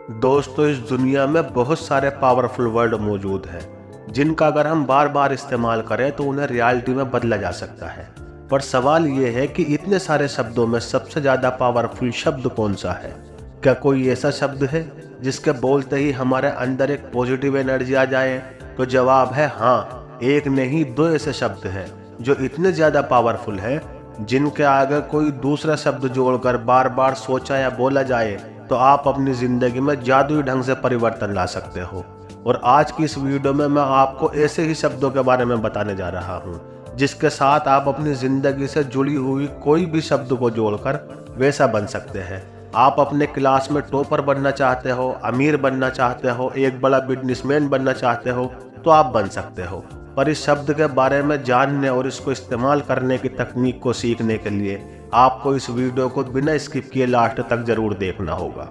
दोस्तों, इस दुनिया में बहुत सारे पावरफुल वर्ड मौजूद हैं जिनका अगर हम बार बार इस्तेमाल करें तो उन्हें रियलिटी में बदला जा सकता है। पर सवाल ये है कि इतने सारे शब्दों में सबसे ज़्यादा पावरफुल शब्द कौन सा है। क्या कोई ऐसा शब्द है जिसके बोलते ही हमारे अंदर एक पॉजिटिव एनर्जी आ जाए? तो जवाब है हाँ। एक नहीं, दो ऐसे शब्द हैं जो इतने ज़्यादा पावरफुल हैं जिनके आगे कोई दूसरा शब्द जोड़कर बार बार सोचा या बोला जाए तो आप अपनी जिंदगी में जादुई ढंग से परिवर्तन ला सकते हो। और आज की इस वीडियो में मैं आपको ऐसे ही शब्दों के बारे में बताने जा रहा हूँ जिसके साथ आप अपनी जिंदगी से जुड़ी हुई कोई भी शब्द को जोड़कर वैसा बन सकते हैं। आप अपने क्लास में टॉपर बनना चाहते हो, अमीर बनना चाहते हो, एक बड़ा बिजनेसमैन बनना चाहते हो तो आप बन सकते हो। पर इस शब्द के बारे में जानने और इसको इस्तेमाल करने की तकनीक को सीखने के लिए आपको इस वीडियो को बिना स्किप किए लास्ट तक जरूर देखना होगा।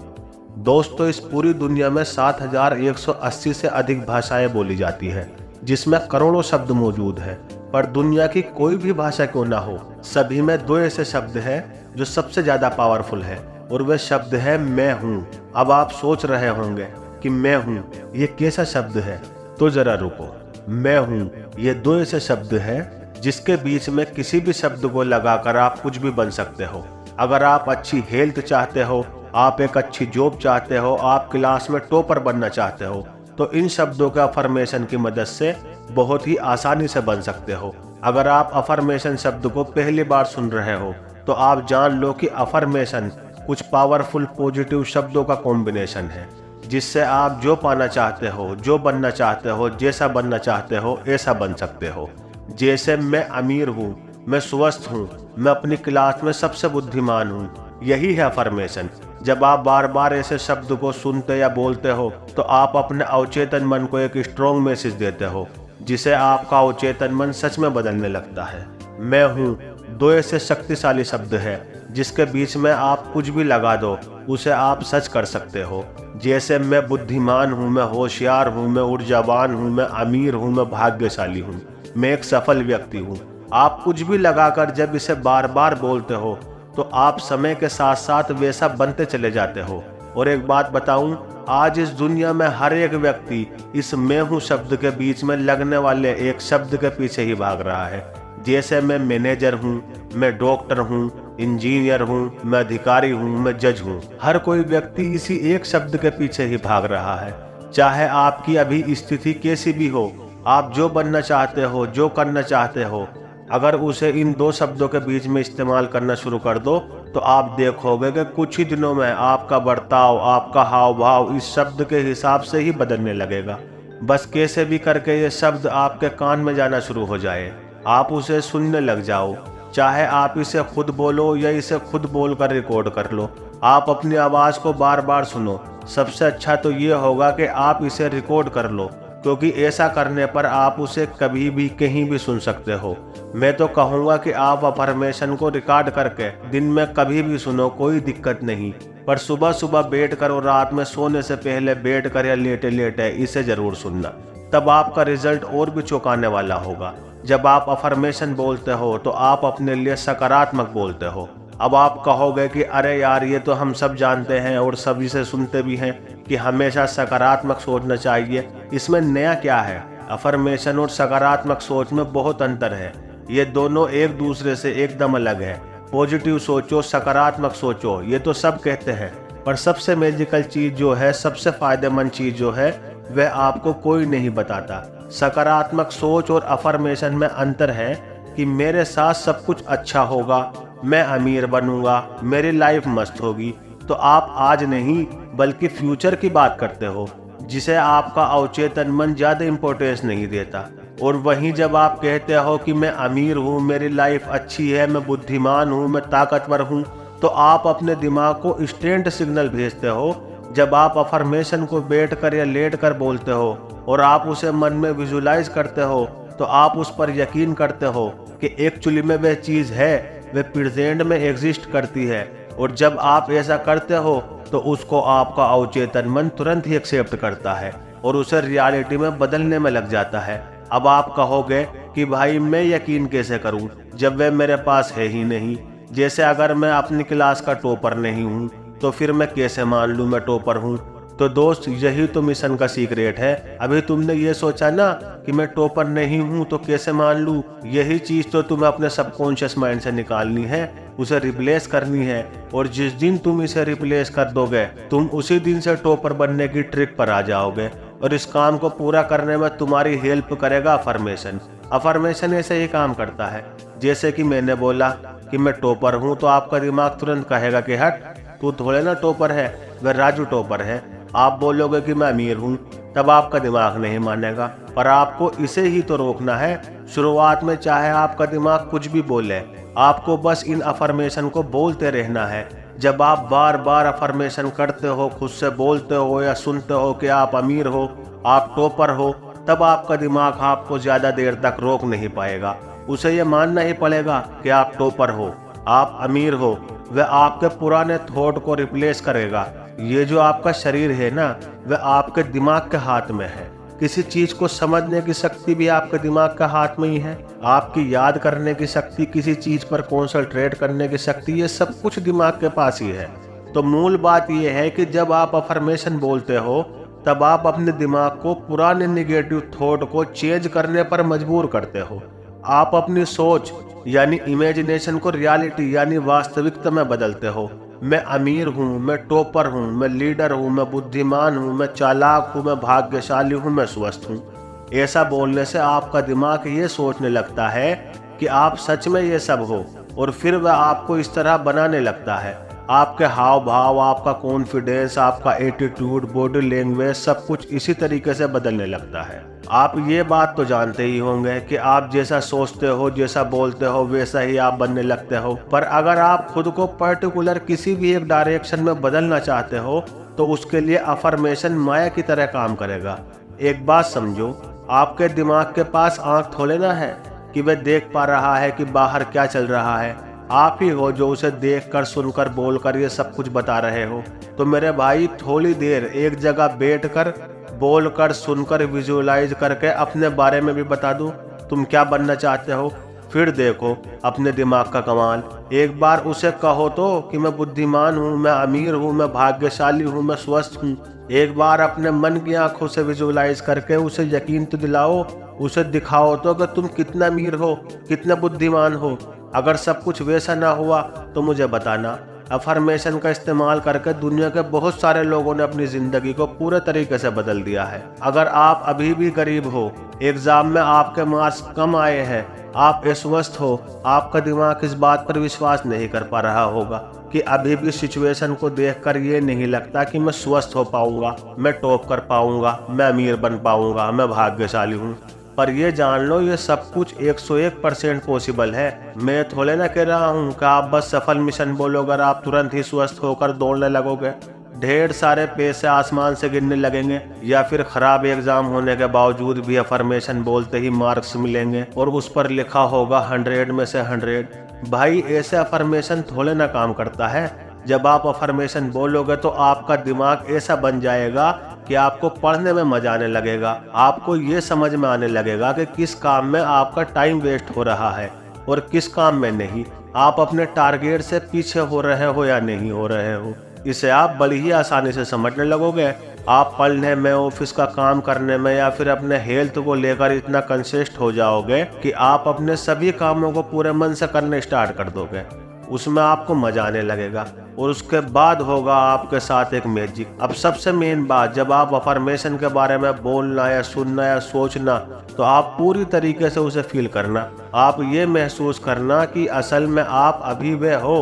दोस्तों, इस पूरी दुनिया में 7180 से अधिक भाषाएं बोली जाती हैं जिसमें करोड़ों शब्द मौजूद हैं। पर दुनिया की कोई भी भाषा क्यों ना हो, सभी में दो ऐसे शब्द हैं जो सबसे ज्यादा पावरफुल है और वे शब्द है मैं हूँ। अब आप सोच रहे होंगे कि मैं हूँ ये कैसा शब्द है, तो जरा रुको। मैं हूँ ये दो ऐसे शब्द हैं जिसके बीच में किसी भी शब्द को लगाकर आप कुछ भी बन सकते हो। अगर आप अच्छी हेल्थ चाहते हो, आप एक अच्छी जॉब चाहते हो, आप क्लास में टॉपर बनना चाहते हो तो इन शब्दों के अफर्मेशन की मदद से बहुत ही आसानी से बन सकते हो। अगर आप अफर्मेशन शब्द को पहली बार सुन रहे हो तो आप जान लो कि अफर्मेशन कुछ पावरफुल पॉजिटिव शब्दों का कॉम्बिनेशन है जिससे आप जो पाना चाहते हो, जो बनना चाहते हो, जैसा बनना चाहते हो ऐसा बन सकते हो। जैसे मैं अमीर हूँ, मैं स्वस्थ हूँ, मैं अपनी क्लास में सबसे बुद्धिमान हूँ। यही है अफर्मेशन। जब आप बार बार ऐसे शब्द को सुनते या बोलते हो तो आप अपने अवचेतन मन को एक स्ट्रॉन्ग मैसेज देते हो जिसे आपका अवचेतन मन सच में बदलने लगता है। मैं हूँ दो ऐसे शक्तिशाली शब्द हैं जिसके बीच में आप कुछ भी लगा दो उसे आप सच कर सकते हो। जैसे मैं बुद्धिमान हूँ, मैं होशियार हूँ, मैं ऊर्जावान हूँ, मैं अमीर हूँ, मैं भाग्यशाली हूँ, मैं एक सफल व्यक्ति हूँ। आप कुछ भी लगाकर जब इसे बार बार बोलते हो तो आप समय के साथ साथ वैसा बनते चले जाते हो। और एक बात बताऊं, आज इस दुनिया में हर एक व्यक्ति इस मैं हूँ शब्द के बीच में लगने वाले एक शब्द के पीछे ही भाग रहा है। जैसे मैं मैनेजर हूँ, मैं डॉक्टर हूँ, इंजीनियर हूँ, मैं अधिकारी हूँ, मैं जज हूँ। हर कोई व्यक्ति इसी एक शब्द के पीछे ही भाग रहा है। चाहे आपकी अभी स्थिति कैसी भी हो, आप जो बनना चाहते हो, जो करना चाहते हो, अगर उसे इन दो शब्दों के बीच में इस्तेमाल करना शुरू कर दो तो आप देखोगे कि कुछ ही दिनों में आपका बर्ताव, आपका हाव भाव इस शब्द के हिसाब से ही बदलने लगेगा। बस कैसे भी करके ये शब्द आपके कान में जाना शुरू हो जाए, आप उसे सुनने लग जाओ। चाहे आप इसे खुद बोलो या इसे खुद बोलकर रिकॉर्ड कर लो, आप अपनी आवाज़ को बार बार सुनो। सबसे अच्छा तो ये होगा कि आप इसे रिकॉर्ड कर लो, क्योंकि ऐसा करने पर आप उसे कभी भी कहीं भी सुन सकते हो। मैं तो कहूँगा कि आप अफर्मेशन को रिकॉर्ड करके दिन में कभी भी सुनो, कोई दिक्कत नहीं। पर सुबह सुबह बैठकर और रात में सोने से पहले बैठकर या लेटे लेटे इसे जरूर सुनना, तब आपका रिजल्ट और भी चौंकाने वाला होगा। जब आप अफर्मेशन बोलते हो तो आप अपने लिए सकारात्मक बोलते हो। अब आप कहोगे कि अरे यार, ये तो हम सब जानते हैं और सभी से सुनते भी हैं कि हमेशा सकारात्मक सोचना चाहिए, इसमें नया क्या है। अफर्मेशन और सकारात्मक सोच में बहुत अंतर है, ये दोनों एक दूसरे से एकदम अलग है। पॉजिटिव सोचो, सकारात्मक सोचो, ये तो सब कहते हैं, पर सबसे मैजिकल चीज जो है, सबसे फायदेमंद चीज जो है, वह आपको कोई नहीं बताता। सकारात्मक सोच और अफर्मेशन में अंतर है कि मेरे साथ सब कुछ अच्छा होगा, मैं अमीर बनूंगा, मेरी लाइफ मस्त होगी। तो आप आज नहीं बल्कि फ्यूचर की बात करते हो जिसे आपका अवचेतन मन ज्यादा इंपॉर्टेंस नहीं देता। और वहीं जब आप कहते हो कि मैं अमीर हूँ, मेरी लाइफ अच्छी है, मैं बुद्धिमान हूँ, मैं ताकतवर हूँ, तो आप अपने दिमाग को इंस्टेंट सिग्नल भेजते हो। जब आप अफर्मेशन को बैठकर या लेटकर बोलते हो और आप उसे मन में विजुलाइज करते हो तो आप उस पर यकीन करते हो कि एक्चुअली में वह चीज़ है, वह प्रेजेंट में एग्जिस्ट करती है। और जब आप ऐसा करते हो तो उसको आपका अवचेतन मन तुरंत ही एक्सेप्ट करता है और उसे रियलिटी में बदलने में लग जाता है। अब आप कहोगे कि भाई मैं यकीन कैसे करूं जब वह मेरे पास है ही नहीं। जैसे अगर मैं अपनी क्लास का टॉपर नहीं हूं तो फिर मैं कैसे मान लूं मैं टॉपर हूं। तो दोस्त यही तो मिशन का सीक्रेट है। अभी तुमने ये सोचा ना कि मैं टॉपर नहीं हूँ तो कैसे मान लूँ, यही चीज तो तुम्हें अपने सबकॉन्शियस माइंड से निकालनी है, उसे रिप्लेस करनी है। और जिस दिन तुम इसे रिप्लेस कर दोगे तुम उसी दिन से टॉपर बनने की ट्रिक पर आ जाओगे। और इस काम को पूरा करने में तुम्हारी हेल्प करेगा अफर्मेशन। अफर्मेशन ऐसे ही काम करता है, जैसे कि मैंने बोला कि मैं टॉपर हूँ तो आपका दिमाग तुरंत कहेगा कि हट तू थोड़े ना टॉपर है, वह राजू टॉपर है। आप बोलोगे कि मैं अमीर हूँ, तब आपका दिमाग नहीं मानेगा। पर आपको इसे ही तो रोकना है। शुरुआत में चाहे आपका दिमाग कुछ भी बोले, आपको बस इन अफर्मेशन को बोलते रहना है। जब आप बार बार अफर्मेशन करते हो, खुद से बोलते हो या सुनते हो कि आप अमीर हो, आप टॉपर हो, तब आपका दिमाग आपको ज्यादा देर तक रोक नहीं पाएगा। उसे ये मानना ही पड़ेगा कि आप टॉपर हो, आप अमीर हो। वह आपके पुराने थॉट को रिप्लेस करेगा। ये जो आपका शरीर है ना, वह आपके दिमाग के हाथ में है। किसी चीज को समझने की शक्ति भी आपके दिमाग के हाथ में ही है। आपकी याद करने की शक्ति, किसी चीज पर कॉन्सेंट्रेट करने की शक्ति, ये सब कुछ दिमाग के पास ही है। तो मूल बात यह है कि जब आप अफर्मेशन बोलते हो तब आप अपने दिमाग को पुराने निगेटिव थॉट को चेंज करने पर मजबूर करते हो। आप अपनी सोच यानी इमेजिनेशन को रियलिटी यानी वास्तविकता में बदलते हो। मैं अमीर हूँ, मैं टॉपर हूँ, मैं लीडर हूँ, मैं बुद्धिमान हूँ, मैं चालाक हूँ, मैं भाग्यशाली हूँ, मैं स्वस्थ हूँ। ऐसा बोलने से आपका दिमाग ये सोचने लगता है कि आप सच में ये सब हो, और फिर वह आपको इस तरह बनाने लगता है। आपके हाव भाव, आपका कॉन्फिडेंस, आपका एटीट्यूड, बॉडी लैंग्वेज, सब कुछ इसी तरीके से बदलने लगता है। आप ये बात तो जानते ही होंगे कि आप जैसा सोचते हो, जैसा बोलते हो, वैसा ही आप बनने लगते हो। पर अगर आप खुद को पर्टिकुलर किसी भी एक डायरेक्शन में बदलना चाहते हो तो उसके लिए अफर्मेशन माया की तरह काम करेगा। एक बात समझो, आपके दिमाग के पास आंख थोड़े ना है कि वह देख पा रहा है कि बाहर क्या चल रहा है। आप ही हो जो उसे देखकर, सुनकर, बोलकर ये सब कुछ बता रहे हो। तो मेरे भाई, थोड़ी देर एक जगह बैठकर, बोलकर, सुनकर, विजुअलाइज करके अपने बारे में भी बता दूं तुम क्या बनना चाहते हो। फिर देखो अपने दिमाग का कमाल। एक बार उसे कहो तो कि मैं बुद्धिमान हूँ, मैं अमीर हूँ, मैं भाग्यशाली हूँ, मैं स्वस्थ हूँ। एक बार अपने मन की आंखों से विजुअलाइज करके उसे यकीन तो दिलाओ, उसे दिखाओ तो कि तुम कितना अमीर हो, कितना बुद्धिमान हो। अगर सब कुछ वैसा ना हुआ तो मुझे बताना। अफर्मेशन का इस्तेमाल करके दुनिया के बहुत सारे लोगों ने अपनी जिंदगी को पूरे तरीके से बदल दिया है। अगर आप अभी भी गरीब हो, एग्जाम में आपके मार्क्स कम आए हैं, आप अस्वस्थ हो, आपका दिमाग इस बात पर विश्वास नहीं कर पा रहा होगा कि अभी भी सिचुएशन को देखकर ये नहीं लगता कि मैं स्वस्थ हो पाऊंगा, मैं टॉप कर पाऊंगा, मैं अमीर बन पाऊंगा, मैं भाग्यशाली हूँ। पर ये जान लो, ये सब कुछ 101% पॉसिबल है। मैं थोड़े ना कह रहा हूँ कि आप बस सफल मिशन बोलोगे और आप तुरंत ही स्वस्थ होकर दौड़ने लगोगे। ढेर सारे पैसे आसमान से गिरने लगेंगे, या फिर खराब एग्जाम होने के बावजूद भी अफर्मेशन बोलते ही मार्क्स मिलेंगे और उस पर लिखा होगा 100 में से 100। भाई, ऐसे अफर्मेशन थोड़े ना काम करता है। जब आप अफर्मेशन बोलोगे तो आपका दिमाग ऐसा बन जाएगा कि आपको पढ़ने में मजा आने लगेगा। आपको ये समझ में आने लगेगा कि किस काम में आपका टाइम वेस्ट हो रहा है और किस काम में नहीं। आप अपने टारगेट से पीछे हो रहे हो या नहीं हो रहे हो, इसे आप बड़ी ही आसानी से समझने लगोगे। आप पढ़ने में, ऑफिस का काम करने में या फिर अपने हेल्थ को लेकर इतना कंसिस्ट हो जाओगे कि आप अपने सभी कामों को पूरे मन से करने स्टार्ट कर दोगे। उसमें आपको मजा आने लगेगा और उसके बाद होगा आपके साथ एक मैजिक। अब सबसे मेन बात, जब आप अफर्मेशन के बारे में बोलना या सुनना या सोचना, तो आप पूरी तरीके से उसे फील करना। आप ये महसूस करना कि असल में आप अभी वे हो।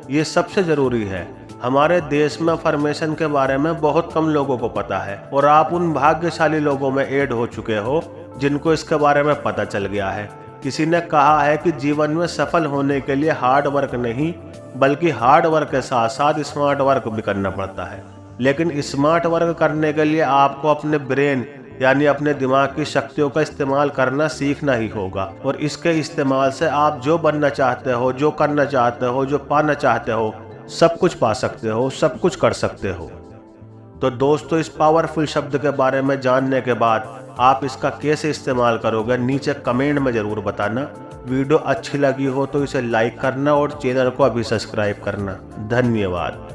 ये सबसे जरूरी है। हमारे देश में अफर्मेशन के बारे में बहुत कम लोगों को पता है और आप उन भाग्यशाली लोगों में ऐड हो चुके हो जिनको इसके बारे में पता चल गया है। किसी ने कहा है कि जीवन में सफल होने के लिए हार्ड वर्क नहीं, बल्कि हार्ड वर्क के साथ साथ स्मार्ट वर्क भी करना पड़ता है। लेकिन स्मार्ट वर्क करने के लिए आपको अपने ब्रेन यानी अपने दिमाग की शक्तियों का इस्तेमाल करना सीखना ही होगा। और इसके इस्तेमाल से आप जो बनना चाहते हो, जो करना चाहते हो, जो पाना चाहते हो, सब कुछ पा सकते हो, सब कुछ कर सकते हो। तो दोस्तों, इस पावरफुल शब्द के बारे में जानने के बाद आप इसका कैसे इस्तेमाल करोगे, नीचे कमेंट में ज़रूर बताना। वीडियो अच्छी लगी हो तो इसे लाइक करना और चैनल को अभी सब्सक्राइब करना। धन्यवाद।